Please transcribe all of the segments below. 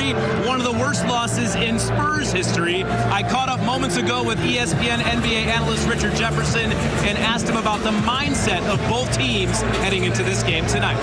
history, one of the worst losses in Spurs history. I caught up moments ago with ESPN NBA analyst Richard Jefferson and asked him about the mindset of both teams heading into this game tonight.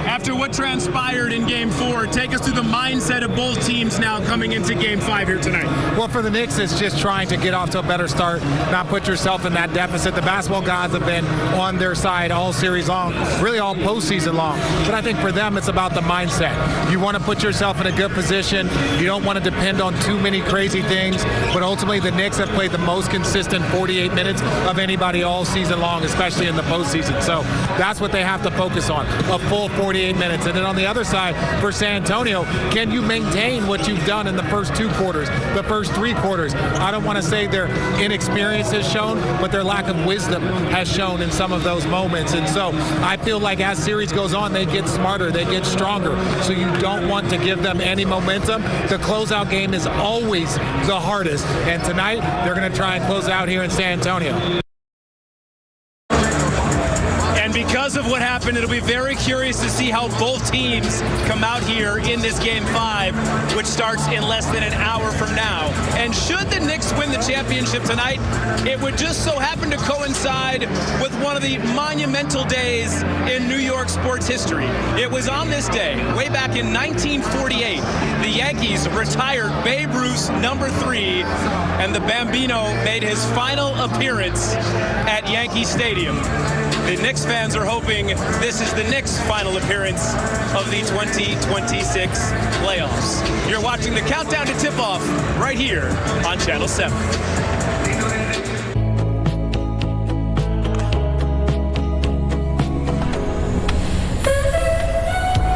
After what transpired in Game 4, take us through the mindset of both teams now coming into Game 5 here tonight. Well, for the Knicks, it's just trying to get off to a better start, not put yourself in that deficit. The basketball gods have been on their side all series long, really all postseason long. But I think for them, it's about the mindset. You want to put yourself in a good position. You don't want to depend on too many crazy things. But ultimately, the Knicks have played the most consistent 48 minutes of anybody all season long, especially in the postseason. So that's what they have to focus on, a full 48 minutes. And then on the other side, for San Antonio, can you maintain what you've done in the first 2 quarters, the first 3 quarters? I don't want to say their inexperience has shown, but their lack of wisdom has shown in some of those moments. And so I feel like as series goes on, they get smarter, they get stronger. So you don't want to give them any momentum. The closeout game is always the hardest. And tonight, they're going to try and close out here in San Antonio. And because of what happened, it'll be very curious to see how both teams come out here in this Game 5, which starts in less than an hour from now. And should the Knicks win the championship tonight, it would just so happen to coincide with one of the monumental days in New York sports history. It was on this day, way back in 1948, the Yankees retired Babe Ruth's number 3, and the Bambino made his final appearance at Yankee Stadium. The Knicks fans are hoping this is the Knicks' final appearance of the 2026 playoffs. You're watching the countdown to tip-off right here on Channel 7.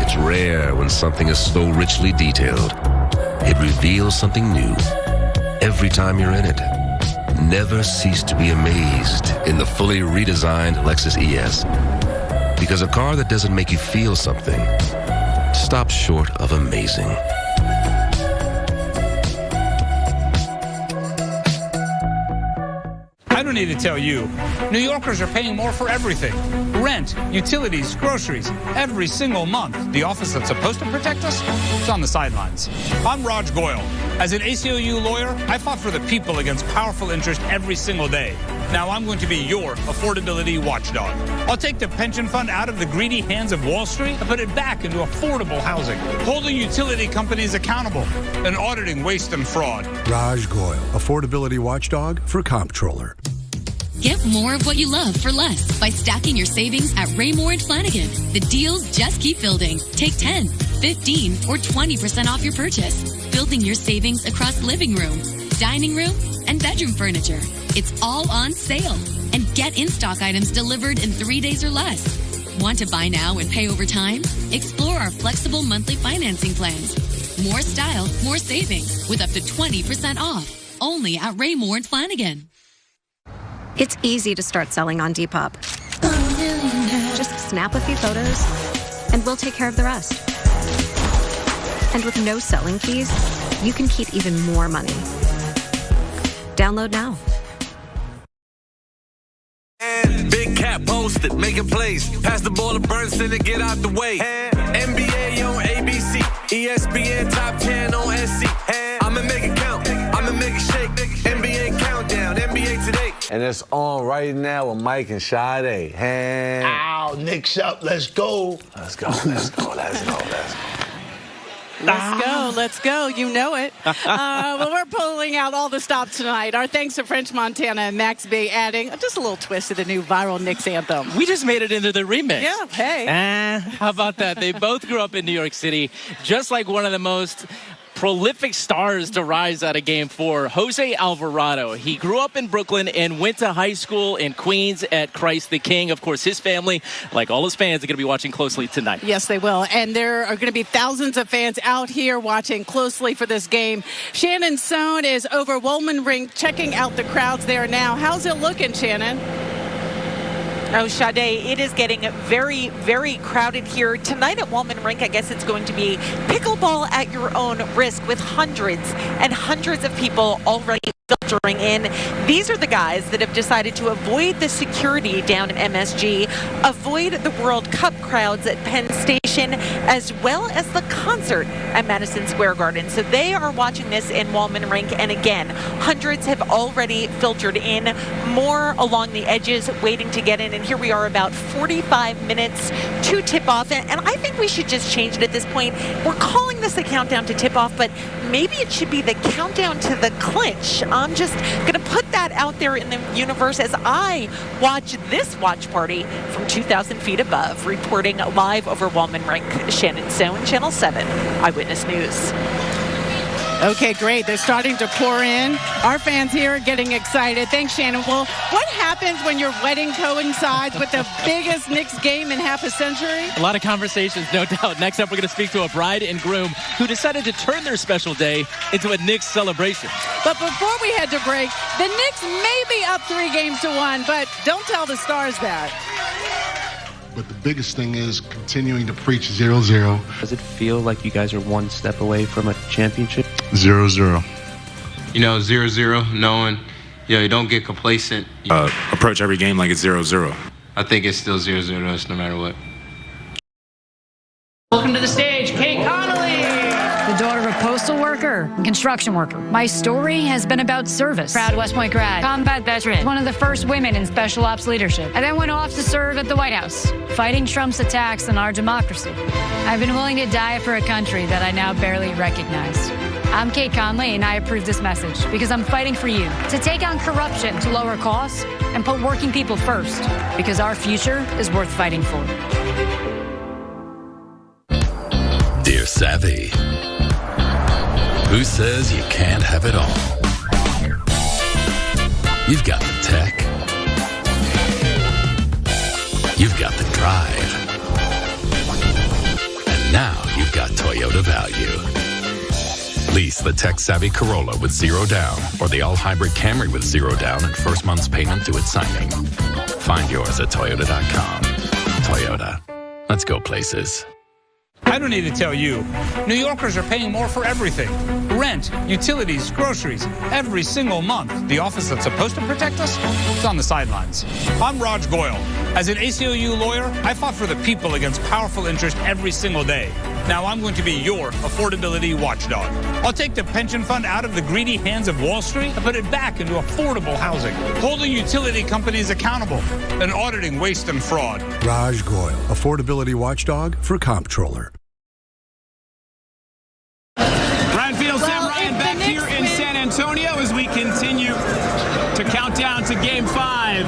It's rare when something is so richly detailed. It reveals something new every time you're in it. Never cease to be amazed in the fully redesigned Lexus ES. Because a car that doesn't make you feel something stops short of amazing. I don't need to tell you, New Yorkers are paying more for everything. Rent, utilities, groceries, every single month. The office that's supposed to protect us is on the sidelines. I'm Raj Goyal. As an ACLU lawyer, I fought for the people against powerful interest every single day. Now I'm going to be your affordability watchdog. I'll take the pension fund out of the greedy hands of Wall Street and put it back into affordable housing, holding utility companies accountable and auditing waste and fraud. Raj Goyal, affordability watchdog for Comptroller. Get more of what you love for less by stacking your savings at Raymore and Flanigan. The deals just keep building. Take 10, 15, or 20% off your purchase. Building your savings across living room, dining room, and bedroom furniture. It's all on sale. And get in-stock items delivered in 3 days or less. Want to buy now and pay over time? Explore our flexible monthly financing plans. More style, more savings with up to 20% off. Only at Raymore and Flanigan. It's easy to start selling on Depop. Just snap a few photos, and we'll take care of the rest. And with no selling fees, you can keep even more money. Download now. Big cat posted, making plays. Pass the ball to Bernstein to get out the way. NBA on ABC, ESPN top 10 on SC. I'ma make it count, I'ma make it shake. NBA countdown, NBA today. And it's on right now with Mike and Sade. Ow, Knicks up, let's go. Let's go, let's go, let's go, let's go. Let's go. You know it. Well, we're pulling out all the stops tonight. Our thanks to French Montana and Max B adding just a little twist to the new viral Knicks anthem. We just made it into the remix. Yeah, hey. How about that? They both grew up in New York City, just like one of the most prolific stars to rise out of Game 4, Jose Alvarado. He grew up in Brooklyn and went to high school in Queens at Christ the King. Of course, his family, like all his fans, are going to be watching closely tonight. Yes, they will. And there are going to be thousands of fans out here watching closely for this game. Shannon Sohn is over Wollman Rink checking out the crowds there now. How's it looking, Shannon? Oh, Sade, it is getting very, very crowded here. Tonight at Wollman Rink, I guess it's going to be pickleball at your own risk with hundreds and hundreds of people already filtering in. These are the guys that have decided to avoid the security down at MSG, avoid the World Cup crowds at Penn Station, as well as the concert at Madison Square Garden. So they are watching this in Wallman Rink, and again, hundreds have already filtered in, more along the edges waiting to get in, and here we are about 45 minutes to tip-off, and I think we should just change it at this point. We're calling this a countdown to tip-off, but maybe it should be the countdown to the clinch. I'm just going to put that out there in the universe as I watch this watch party from 2,000 feet above. Reporting live over Wallman Rink, Shannon Stone, Channel 7 Eyewitness News. Okay, great. They're starting to pour in. Our fans here are getting excited. Thanks, Shannon. Well, what happens when your wedding coincides with the biggest Knicks game in half a century? A lot of conversations, no doubt. Next up, we're going to speak to a bride and groom who decided to turn their special day into a Knicks celebration. But before we head to break, the Knicks may be up 3-1, but don't tell the Stars that. But the biggest thing is continuing to preach 0-0. Does it feel like you guys are one step away from a championship? 0-0. You know, 0-0, knowing, you don't get complacent. Approach every game like it's 0-0. I think it's still 0-0 to us no matter what. Welcome to the stage, Kate Connolly. The daughter of a postal worker and construction worker. My story has been about service. Proud West Point grad, combat veteran, one of the first women in special ops leadership. I then went off to serve at the White House, fighting Trump's attacks on our democracy. I've been willing to die for a country that I now barely recognize. I'm Kate Conley, and I approve this message because I'm fighting for you to take on corruption, to lower costs, and put working people first, because our future is worth fighting for. Dear Savvy, who says you can't have it all? You've got the tech. You've got the drive. And now you've got Toyota value. Lease the tech-savvy Corolla with 0 down or the all-hybrid Camry with 0 down and first month's payment due at signing. Find yours at Toyota.com. Toyota. Let's go places. I don't need to tell you, New Yorkers are paying more for everything. Rent, utilities, groceries, every single month. The office that's supposed to protect us is on the sidelines. I'm Raj Goyal. As an ACLU lawyer, I fought for the people against powerful interest every single day. Now I'm going to be your affordability watchdog. I'll take the pension fund out of the greedy hands of Wall Street and put it back into affordable housing, holding utility companies accountable and auditing waste and fraud. Raj Goyal, affordability watchdog for Comptroller. Ryan Field, Sam Ryan back here in San Antonio as we continue to count down to Game 5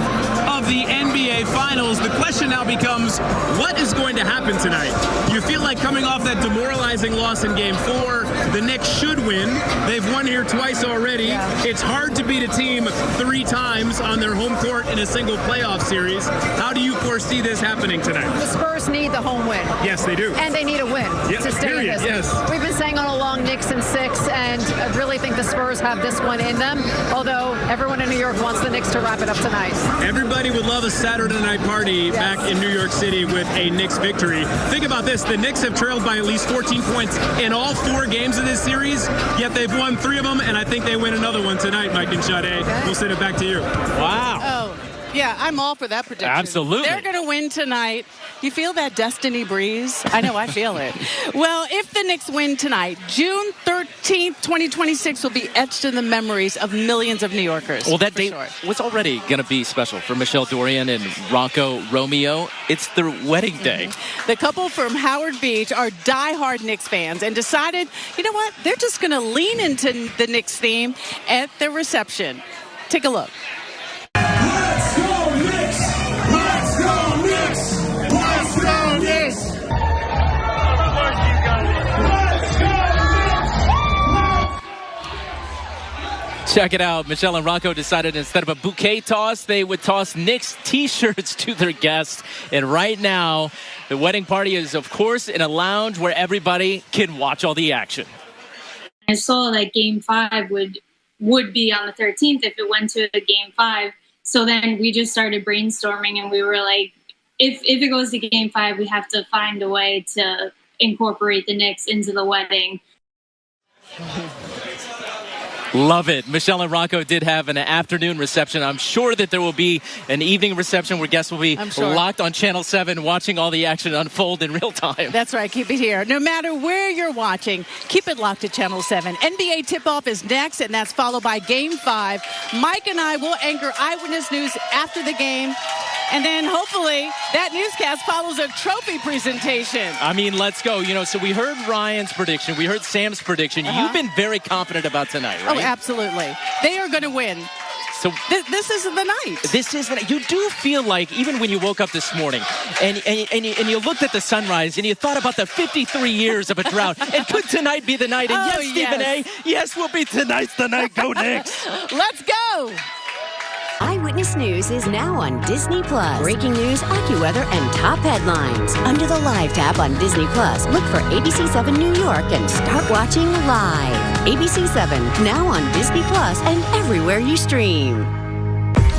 of the NBA Finals. The question now becomes, what is going to happen tonight? You feel like coming off that demoralizing loss in Game 4, the Knicks should win. They've won here twice already. It's hard to beat a team 3 times on their home court in a single playoff series. How do you foresee this happening tonight? The Spurs need the home win. Yes, they do. And they need a win to stay in this. Yes. We've been saying all along Knicks in 6, and I really think the Spurs have this one in them, although everyone in New York wants the Knicks to wrap it up tonight. Everybody would love a Saturday night party back in New York City with a Knicks victory. Think about this. The Knicks have trailed by at least 14 points in all 4 games of this series, yet they've won 3 of them, and I think they win another one tonight, Mike and Sade. Okay. We'll send it back to you. Wow. Oh, yeah, I'm all for that prediction. Absolutely. They're going to win tonight. You feel that destiny breeze? I know, I feel it. Well, if the Knicks win tonight, June 13th, 2026 will be etched in the memories of millions of New Yorkers. Well, that date was already going to be special for Michelle Dorian and Rocco Romeo. It's their wedding day. The couple from Howard Beach are diehard Knicks fans and decided, you know what, they're just going to lean into the Knicks theme at the reception. Take a look. Let's go Knicks! Let's go Knicks! Let's go Knicks! Check it out. Michelle and Rocco decided instead of a bouquet toss, they would toss Knicks T-shirts to their guests. And right now, the wedding party is, of course, in a lounge where everybody can watch all the action. I saw that Game 5 would be on the 13th if it went to a Game 5. So then we just started brainstorming, and we were like, if it goes to Game 5, we have to find a way to incorporate the Knicks into the wedding. Love it. Michelle and Rocco did have an afternoon reception. I'm sure that there will be an evening reception where guests will be locked on Channel 7 watching all the action unfold in real time. That's right. Keep it here. No matter where you're watching, keep it locked to Channel 7. NBA tip-off is next, and that's followed by Game 5. Mike and I will anchor Eyewitness News after the game. And then hopefully that newscast follows a trophy presentation. I mean, let's go. So we heard Ryan's prediction. We heard Sam's prediction. You've been very confident about tonight, right? Oh, absolutely. They are going to win. So this isn't the night. This is the night. You do feel like, even when you woke up this morning and you looked at the sunrise and you thought about the 53 years of a drought, and could tonight be the night? And Stephen A., yes, will be tonight's the night. Go Knicks. Let's go. Eyewitness News is now on Disney+. Breaking news, AccuWeather, and top headlines. Under the Live tab on Disney+, look for ABC 7 New York and start watching live. ABC 7, now on Disney+, and everywhere you stream.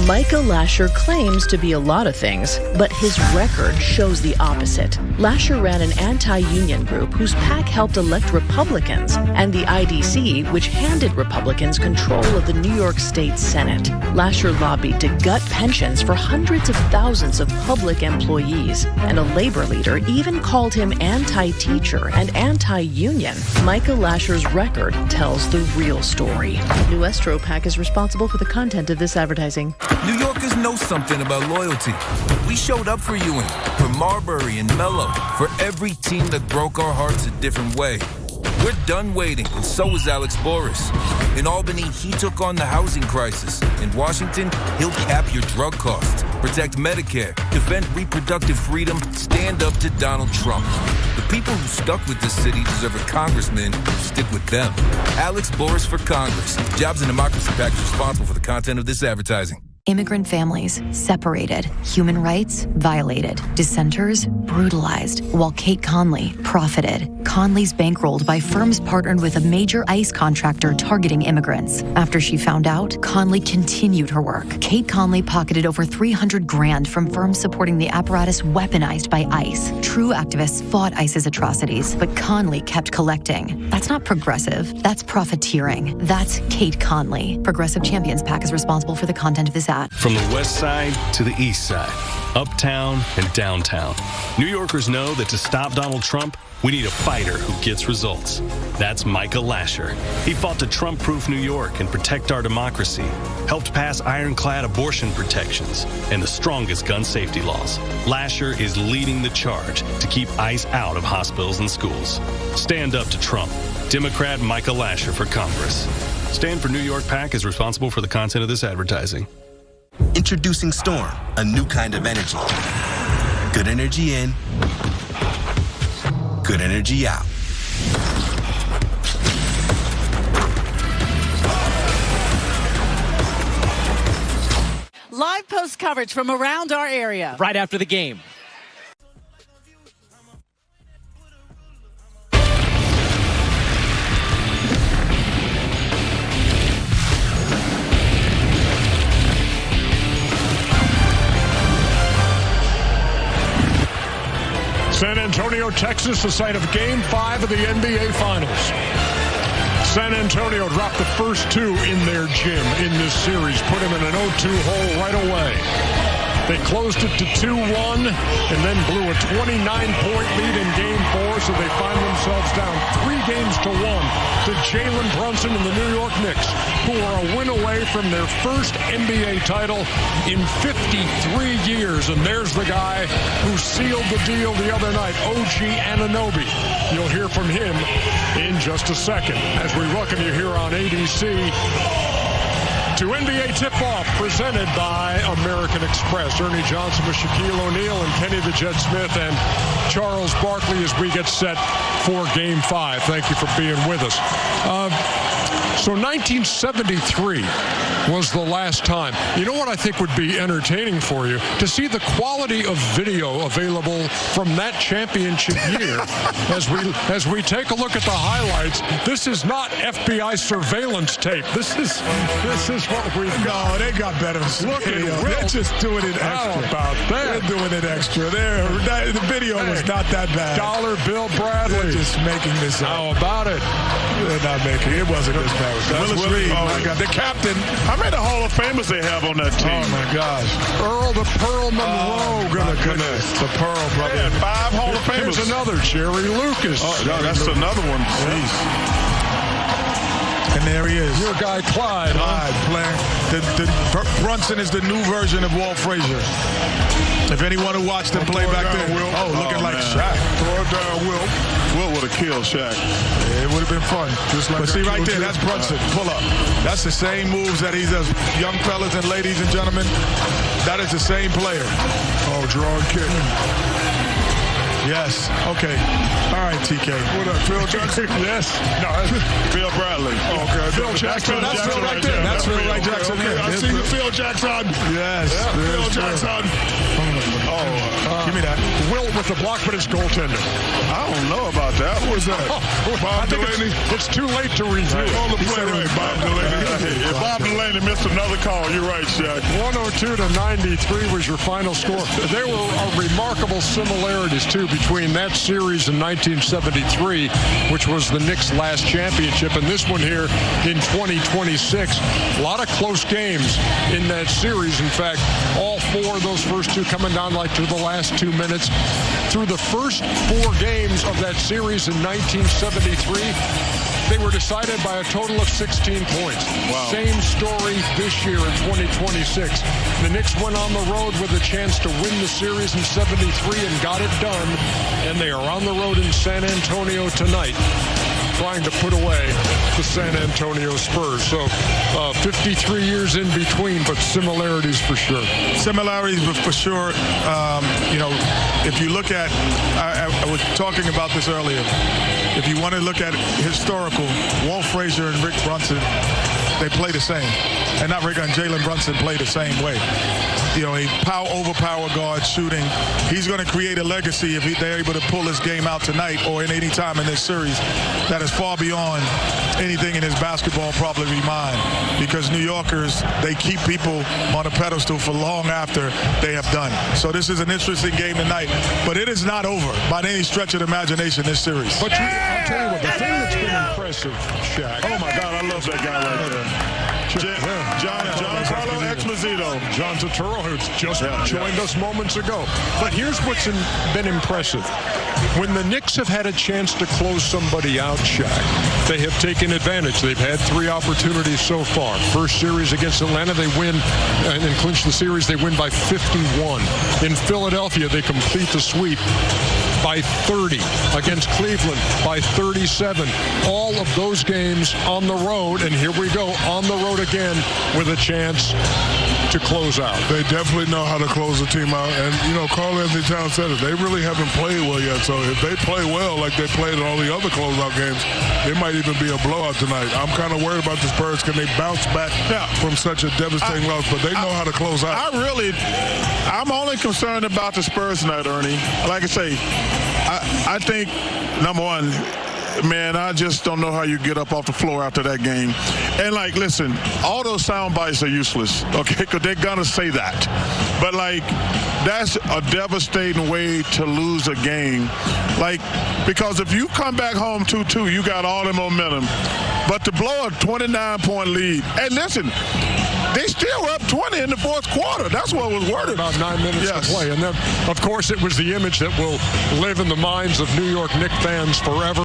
Micah Lasher claims to be a lot of things, but his record shows the opposite. Lasher ran an anti-union group whose PAC helped elect Republicans, and the IDC, which handed Republicans control of the New York State Senate. Lasher lobbied to gut pensions for hundreds of thousands of public employees, and a labor leader even called him anti-teacher and anti-union. Micah Lasher's record tells the real story. Nuestro PAC is responsible for the content of this advertising. New Yorkers know something about loyalty. We showed up for Ewing, for Marbury and Mello, for every team that broke our hearts a different way. We're done waiting, and so is Alex Boris. In Albany, he took on the housing crisis. In Washington, he'll cap your drug costs, protect Medicare, defend reproductive freedom, stand up to Donald Trump. The people who stuck with this city deserve a congressman who stick with them. Alex Boris for Congress. Jobs and Democracy PAC is responsible for the content of this advertising. Immigrant families separated, human rights violated, dissenters brutalized, while Kate Conley profited. Conley's bankrolled by firms partnered with a major ICE contractor targeting immigrants. After she found out, Conley continued her work. Kate Conley pocketed over $300,000 from firms supporting the apparatus weaponized by ICE. True activists fought ICE's atrocities, but Conley kept collecting. That's not progressive. That's profiteering. That's Kate Conley. Progressive Champions PAC is responsible for the content of this ad. From the west side to the east side, uptown and downtown, New Yorkers know that to stop Donald Trump, we need a fighter who gets results. That's Micah Lasher. He fought to Trump-proof New York and protect our democracy, helped pass ironclad abortion protections and the strongest gun safety laws. Lasher is leading the charge to keep ICE out of hospitals and schools. Stand up to Trump. Democrat Micah Lasher for Congress. Stand for New York PAC is responsible for the content of this advertising. Introducing Storm, a new kind of energy. Good energy in, good energy out. Live post coverage from around our area. Right after the game. San Antonio, Texas, the site of Game 5 of the NBA Finals. San Antonio dropped the first two in their gym in this series, put him in an 0-2 hole right away. They closed it to 2-1 and then blew a 29-point lead in Game 4, so they find themselves down 3-1 to Jalen Brunson and the New York Knicks, who are a win away from their first NBA title in 53 years. And there's the guy who sealed the deal the other night, OG Anunoby. You'll hear from him in just a second as we welcome you here on ADC to NBA Tip-Off, presented by American Express. Ernie Johnson with Shaquille O'Neal and Kenny the Jet Smith and Charles Barkley as we get set for Game 5. Thank you for being with us. So 1973, was the last time. You know what I think would be entertaining for you? To see the quality of video available from that championship year. as we take a look at the highlights, this is not FBI surveillance tape. This is what we've got. No, they got better. Look at it. They're just doing it extra. How about that? They're doing it extra. The video was not that bad. Dollar Bill Bradley. They're just making this up. How about it? They're not making it. It wasn't this bad. Willis Reed, my God. The captain. How many Hall of Famers they have on that team? Oh, my gosh. Earl the Pearl Monroe. Goodness. The Pearl, brother. Yeah, 5 Hall of Famers. Here's another, Jerry Lucas. Oh, no, that's another one. Jeez. And there he is. Your guy, Clyde. Brunson is the new version of Walt Frazier. If anyone who watched him play back then. Looking like Shaq. Throw it down, Wilt. Wilt would have killed Shaq. Yeah, it would have been fun. But see right there, that's Brunson. Pull up. That's the same moves that he does. Young fellas and ladies and gentlemen, that is the same player. Oh, drawing kick. Yes. Okay. All right, TK. What up, Phil Jackson? Yes. No, that's Phil Bradley. Oh, okay. Phil Jackson. That's Phil right there. That's Phil right Jackson. Okay. I see you, Phil Jackson. Yes. Phil Jackson. Give me that. Wilt with the block, but it's goaltender. I don't know about that. What was that? Bob Delaney. It's too late to review. Call the play right, Bob Delaney. If Bob Delaney missed another call, you're right, Shaq. 102-93 was your final score. There were remarkable similarities, too, between that series in 1973, which was the Knicks' last championship, and this one here in 2026. A lot of close games in that series. In fact, all 4 of those first 2 coming down like to the last 2 minutes. Through the first 4 games of that series in 1973, they were decided by a total of 16 points. Wow. Same story this year in 2026. The Knicks went on the road with a chance to win the series in 73 and got it done. And they are on the road in San Antonio tonight, trying to put away the San Antonio Spurs. So 53 years in between, but similarities for sure. Similarities for sure. If you look at, I was talking about this earlier. If you want to look at historical, Walt Frazier and Rick Brunson, they play the same. And not Rick and Jalen Brunson play the same way. A overpower guard shooting. He's going to create a legacy if they're able to pull this game out tonight or in any time in this series that is far beyond anything in his basketball probably mind. Because New Yorkers, they keep people on a pedestal for long after they have done. So this is an interesting game tonight. But it is not over by any stretch of the imagination, this series. But I'll tell you what, the thing that's been impressive, Shaq. Oh, my God, I love that guy right there. John Carlo Exposito. John Turturro, who just joined us moments ago. But here's what's been impressive. When the Knicks have had a chance to close somebody out, Shaq, they have taken advantage. They've had 3 opportunities so far. First series against Atlanta, they win and clinch the series. They win by 51. In Philadelphia, they complete the sweep by 30. Against Cleveland by 37. All of those games on the road, and here we go, on the road again with a chance to close out. They definitely know how to close the team out. And, Carl Anthony Towns said it. They really haven't played well yet. So if they play well like they played in all the other closeout games, it might even be a blowout tonight. I'm kind of worried about the Spurs. Can they bounce back from such a devastating loss? But they know how to close out. I'm only concerned about the Spurs tonight, Ernie. Like I say, I think, number one, man, I just don't know how you get up off the floor after that game. And, listen, all those sound bites are useless, okay, because they're going to say that. But, that's a devastating way to lose a game. Because if you come back home 2-2, you got all the momentum. But to blow a 29-point lead, and listen, they still were up 20 in the fourth quarter. That's what was worried. About 9 minutes to play. And then, of course, it was the image that will live in the minds of New York Knicks fans forever.